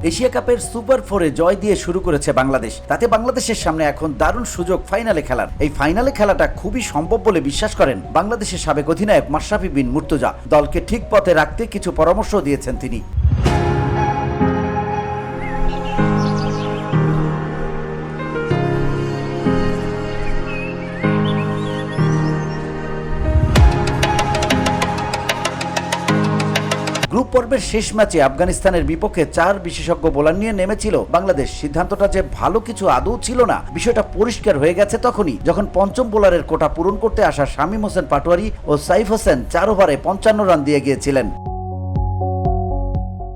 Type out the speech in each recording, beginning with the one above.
Asia কাপের super 4-এ জয় দিয়ে শুরু করেছে বাংলাদেশ। তাতে বাংলাদেশের সামনে এখন দারুণ সুযোগ ফাইনালে খেলার। এই ফাইনালে খেলাটা খুবই সম্ভব বলে বিশ্বাস করেন বাংলাদেশের সাবেক অধিনায়ক মাশরাফি বিন মুর্তজা। দলকে ঠিক পথে রাখতে কিছু পরামর্শ দিয়েছেন তিনি। গ্রুপ পর্বের শেষ ম্যাচে আফগানিস্তানের বিপক্ষে 4 বিশেষজ্ঞ বোলার নিয়ে নেমেছিল বাংলাদেশ। সিদ্ধান্তটা যে ভালো কিছু আদৌ ছিল না, বিষয়টা পরিষ্কার হয়ে গেছে তখনই, যখন পঞ্চম বোলারের কোটা পূরণ করতে আসা শামীম হোসেন পাটোয়ারি ও সাইফ হোসেন 4 ওভারে 55 রান দিয়ে গিয়েছিলেন।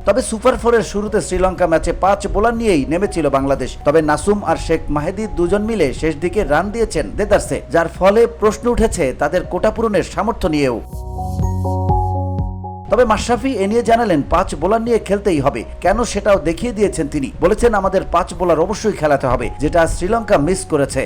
তবে সুপার 4-এর শুরুতে শ্রীলঙ্কা ম্যাচে 5 বোলার নিয়েই নেমেছিল বাংলাদেশ। তবে নাসুম আর শেখ মাহেদি দুজন মিলে শেষ দিকে রান দিয়েছেন দেদারসে, যার ফলে প্রশ্ন উঠেছে তাদের কোটা পূরণের সামর্থ্য নিয়েও। তবে মাশরাফি এ নিয়ে জানালেন 5 বোলার নিয়ে খেলতেই হবে। কেন সেটাও দেখিয়ে দিয়েছেন তিনি। বলেছেন, আমাদের 5 বোলার অবশ্যই খেলাতে হবে, যেটা শ্রীলঙ্কা মিস করেছে।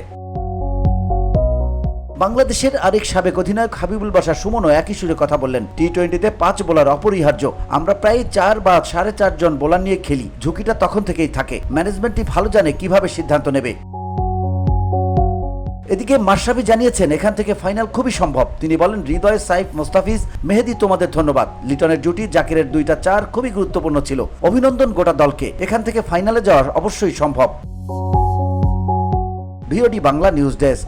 বাংলাদেশের আরেক সাবেক অধিনায়ক হাবিবুল বাশার সুমনও একই সুরে কথা বললেন, টি-20তে 5 বোলার অপরিহার্য। আমরা প্রায় 4 বা 4.5 জন বোলার নিয়ে খেলি। ঝুঁকিটা তখন থেকেই থাকে। ম্যানেজমেন্টই ভালো জানে কিভাবে সিদ্ধান্ত নেবে। এদিকে মাশরাফি জানিয়েছেন, এখান থেকে ফাইনাল খুবই সম্ভব। তিনি বলেন, হৃদয়, সাইফ, মোস্তাফিজ, মেহেদি তোমাদের ধন্যবাদ। লিটনের জুটি, জাকিরের 2টা 4 খুবই গুরুত্বপূর্ণ ছিল। অভিনন্দন গোটা দলকে। এখান থেকে ফাইনালে যাওয়া অবশ্যই সম্ভব। VOD Bangla news desk.